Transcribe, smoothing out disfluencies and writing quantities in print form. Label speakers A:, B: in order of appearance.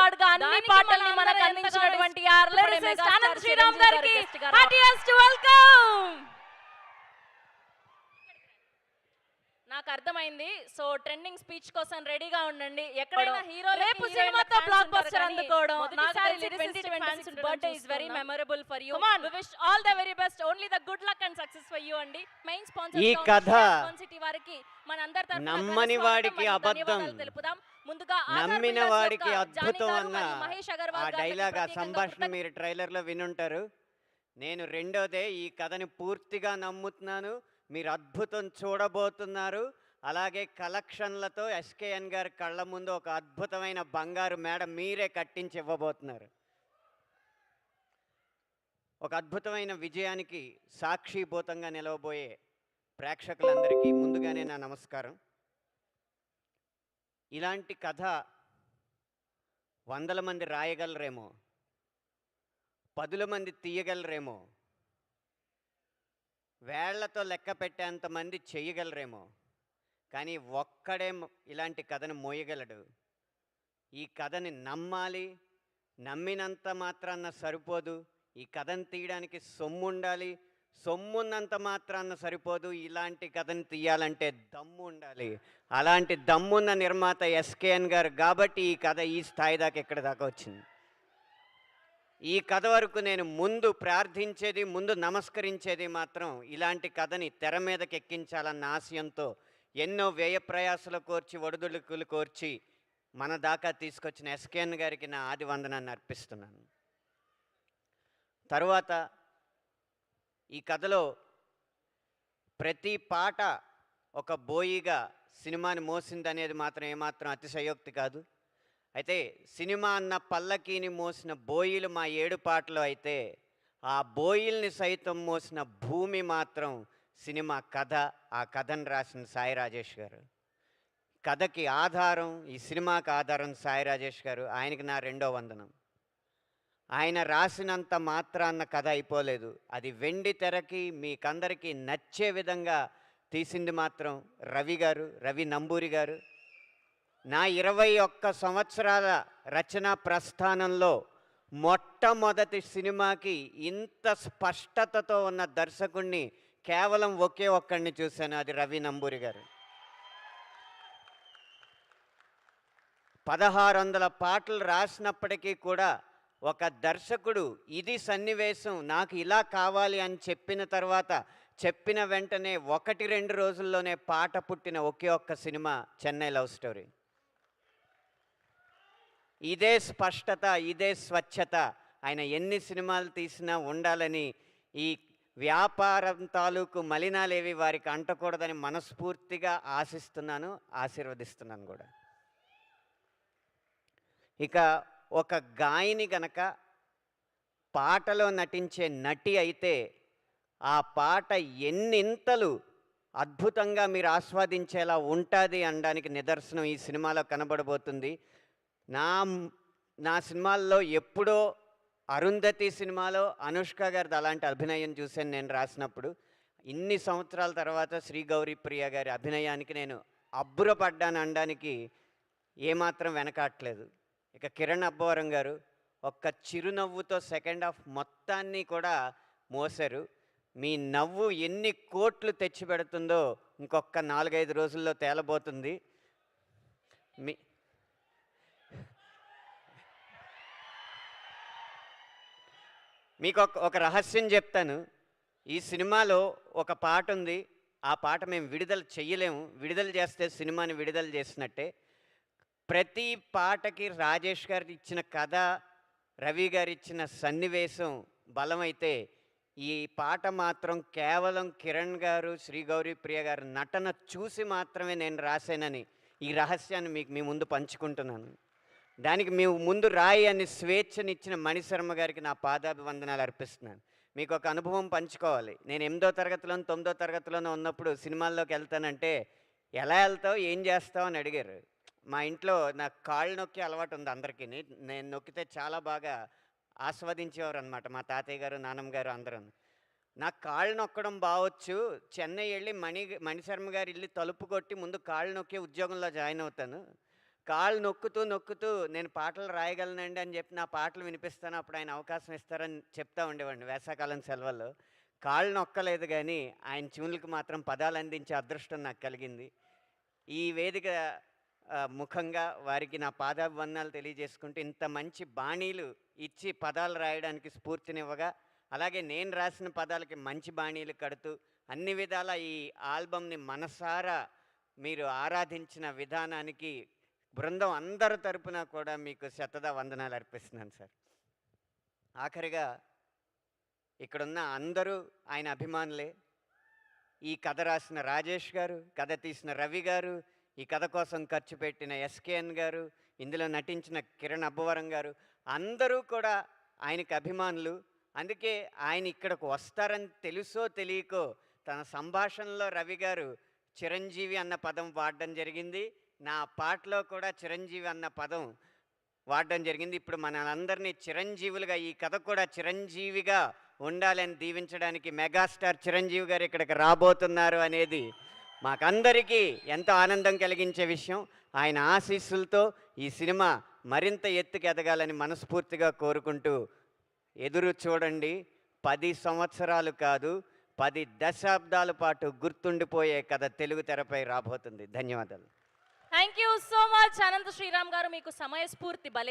A: Award గా అన్ని పాటల్ని మనకు అందించినటువంటి ఆనంద్ శ్రీరామ్ గారికి హార్టియెస్ట్ వెల్కమ్. నాకు అర్థమైంది. సో ట్రెండింగ్ స్పీచ్ కోసం రెడీగా ఉండండి. ఎక్కడైనా హీరో రేపు సినిమాతో బ్లాక్ బస్టర్ అందుకోవడం, నాగరి 2026 birthday is very memorable for you. We wish all the very best, only the good luck and success for you అండి. మెయిన్ స్పాన్సర్
B: ఈ కథ
A: సిటీ వారికి మనందరి తరపున
B: నమ్మని వాడికి అబద్ధం,
A: తెలుపుదాం. ముందుగా
B: నమ్మిన వాడికి అద్భుతం అన్న ఆ డైలాగ్, ఆ సంభాషణ మీరు ట్రైలర్ లో వినుంటారు. నేను రెండోదే ఈ కథని పూర్తిగా నమ్ముతున్నాను. మీరు అద్భుతం చూడబోతున్నారు. అలాగే కలెక్షన్లతో ఎస్కేఎన్ గారి కళ్ళ ముందు ఒక అద్భుతమైన బంగారు మేడ మీరే కట్టించి ఇవ్వబోతున్నారు. ఒక అద్భుతమైన విజయానికి సాక్షిభూతంగా నిలవబోయే ప్రేక్షకులందరికీ ముందుగానే నా నమస్కారం. ఇలాంటి కథ 100 మంది రాయగలరేమో, 10 మంది తీయగలరేమో, వేళ్లతో లెక్క పెట్టేంత మంది చేయగలరేమో, కానీ ఒక్కడే ఇలాంటి కథను మోయగలడు. ఈ కథని నమ్మాలి. నమ్మినంత మాత్రాన్న సరిపోదు. ఈ కథను తీయడానికి సొమ్ము ఉండాలి. సొమ్మున్నంత మాత్రాన్న సరిపోదు. ఇలాంటి కథను తీయాలంటే దమ్ము ఉండాలి. అలాంటి దమ్మున్న నిర్మాత ఎస్కేఎన్ గారు కాబట్టి ఈ కథ ఈ స్థాయి దాకా ఎక్కడి దాకా వచ్చింది. ఈ కథ వరకు నేను ముందు ప్రార్థించేది, ముందు నమస్కరించేది మాత్రం ఇలాంటి కథని తెర మీదకి ఎక్కించాలన్న ఆశయంతో ఎన్నో వ్యయ ప్రయాసాలు కోర్చి, ఒడిదుడుకులు కోర్చి మన దాకా తీసుకొచ్చిన ఎస్కేఎన్ గారికి నా ఆది వందనాన్ని అర్పిస్తున్నాను. తరువాత ఈ కథలో ప్రతి పాట ఒక బోయిగా సినిమాని మోసిందనేది మాత్రం ఏమాత్రం అతిశయోక్తి కాదు. అయితే సినిమా అన్న పల్లకీని మోసిన బోయిలు మా 7 పాటలు అయితే, ఆ బోయిల్ని సైతం మోసిన భూమి మాత్రం సినిమా కథ. ఆ కథను రాసిన సాయి రాజేష్ గారు. కథకి ఆధారం, ఈ సినిమాకి ఆధారం సాయి రాజేష్ గారు. ఆయనకి నా 2వ వందనం. ఆయన రాసినంత మాత్రాన్న కథ అయిపోలేదు. అది వెండి తెరకి మీకందరికీ నచ్చే విధంగా తీసింది మాత్రం రవి గారు, రవి నంబూరి గారు. నా 21 సంవత్సరాల రచనా ప్రస్థానంలో మొట్టమొదటి సినిమాకి ఇంత స్పష్టతతో ఉన్న దర్శకుడిని కేవలం ఒకే ఒక్కడిని చూశాను. అది రవి నంబూరి గారు. 1600 పాటలు రాసినప్పటికీ కూడా ఒక దర్శకుడు ఇది సన్నివేశం, నాకు ఇలా కావాలి అని చెప్పిన తర్వాత, చెప్పిన వెంటనే 1-2 రోజుల్లోనే పాట పుట్టిన ఒకే ఒక్క సినిమా చెన్నై లవ్ స్టోరీ. ఇదే స్పష్టత, ఇదే స్వచ్ఛత ఆయన ఎన్ని సినిమాలు తీసినా ఉండాలని, ఈ వ్యాపారం తాలూకు మలినాలేవి వారికి అంటకూడదని మనస్ఫూర్తిగా ఆశిస్తున్నాను, ఆశీర్వదిస్తున్నాను కూడా. ఇక ఒక గాయని గనక పాటలో నటించే నటి అయితే ఆ పాట ఎన్నింతలు అద్భుతంగా మీరు ఆస్వాదించేలా ఉంటుంది అనడానికి నిదర్శనం ఈ సినిమాలో కనబడబోతుంది. నా సినిమాల్లో ఎప్పుడో అరుంధతి సినిమాలో అనుష్క గారిది అలాంటి అభినయం చూశాను నేను రాసినప్పుడు. ఇన్ని సంవత్సరాల తర్వాత శ్రీ గౌరీ ప్రియ గారి అభినయానికి నేను అబ్బురపడ్డాను అనడానికి ఏమాత్రం వెనకాట్లేదు. ఇక కిరణ్ అబ్బవరం గారు ఒక్క చిరునవ్వుతో సెకండ్ హాఫ్ మొత్తాన్ని కూడా మోసారు. మీ నవ్వు ఎన్ని కోట్లు తెచ్చిపెడుతుందో ఇంకొక 4-5 రోజుల్లో తేలబోతుంది. మీకు ఒక రహస్యం చెప్తాను. ఈ సినిమాలో ఒక పాట ఉంది. ఆ పాట మేము విడుదల చెయ్యలేము. విడుదల చేస్తే సినిమాని విడుదల చేసినట్టే. ప్రతి పాటకి రాజేష్ గారు ఇచ్చిన కథ, రవి గారు ఇచ్చిన సన్నివేశం బలమైతే, ఈ పాట మాత్రం కేవలం కిరణ్ గారు, శ్రీ గౌరీ ప్రియ గారు నటన చూసి మాత్రమే నేను రాశానని ఈ రహస్యాన్ని మీ ముందు పంచుకుంటున్నాను. దానికి మీ ముందు రాయి అని స్వేచ్ఛనిచ్చిన మణిశర్మ గారికి నా పాదాభివందనాలు అర్పిస్తున్నాను. మీకు ఒక అనుభవం పంచుకోవాలి. నేను 8వ తరగతిలోనూ 9వ తరగతిలోనూ ఉన్నప్పుడు సినిమాల్లోకి వెళ్తానంటే, ఎలా వెళ్తావు, ఏం చేస్తావు అని అడిగారు. మా ఇంట్లో నాకు కాళ్ళు నొక్కి అలవాటు ఉంది అందరికీ. నేను నొక్కితే చాలా బాగా ఆస్వాదించేవారు అనమాట మా తాతయ్య గారు, నాన్నమ్మ గారు అందరూ. నాకు కాళ్ళు నొక్కడం బావచ్చు, చెన్నై వెళ్ళి మణిశర్మ గారి ఇల్లు తలుపు కొట్టి ముందు కాళ్ళు నొక్కి ఉద్యోగంలో జాయిన్ అవుతాను, కాళ్ళు నొక్కుతూ నొక్కుతూ నేను పాటలు రాయగలనండి అని చెప్పి నా పాటలు వినిపిస్తాను, అప్పుడు ఆయన అవకాశం ఇస్తారని చెప్తా ఉండేవాడిని వేసవకాలం సెలవుల్లో. కాళ్ళు నొక్కలేదు కానీ ఆయన ట్యూన్లకు మాత్రం పదాలు అందించే అదృష్టం నాకు కలిగింది. ఈ వేదిక ముఖంగా వారికి నా పాదాభివందనాలు తెలియజేసుకుంటూ, ఇంత మంచి బాణీలు ఇచ్చి పదాలు రాయడానికి స్ఫూర్తినివ్వగా, అలాగే నేను రాసిన పదాలకి మంచి బాణీలు కడుతూ అన్ని విధాల ఈ ఆల్బమ్ని మనసారా మీరు ఆరాధించిన విధానానికి బృందం అందరి తరపున కూడా మీకు వందనాలు అర్పిస్తున్నాను సార్. ఆఖరిగా ఇక్కడున్న అందరూ ఆయన అభిమానులే. ఈ కథ రాసిన రాజేష్ గారు, కథ తీసిన రవి గారు, ఈ కథ కోసం ఖర్చు పెట్టిన ఎస్కేఎన్ గారు, ఇందులో నటించిన కిరణ్ అబ్బవరం గారు, అందరూ కూడా ఆయనకి అభిమానులు. అందుకే ఆయన ఇక్కడికి వస్తారని తెలుసో తెలియకో తన సంభాషణలో రవి గారు చిరంజీవి అన్న పదం వాడడం జరిగింది. నా పాటలో కూడా చిరంజీవి అన్న పదం వాడడం జరిగింది. ఇప్పుడు మనందరినీ చిరంజీవులుగా, ఈ కథ కూడా చిరంజీవిగా ఉండాలని దీవించడానికి మెగాస్టార్ చిరంజీవి గారు ఇక్కడికి రాబోతున్నారు అనేది మాకందరికీ ఎంతో ఆనందం కలిగించే విషయం. ఆయన ఆశీస్సులతో ఈ సినిమా మరింత ఎత్తుకు ఎదగాలని మనస్ఫూర్తిగా కోరుకుంటూ, ఎదురు చూడండి. 10 సంవత్సరాలు కాదు, 10 దశాబ్దాల పాటు గుర్తుండిపోయే కథ తెలుగు తెరపై రాబోతుంది. ధన్యవాదాలు.
A: Thank you so much Anantha Sriram గారు. మీకు సమయస్ఫూర్తి భలే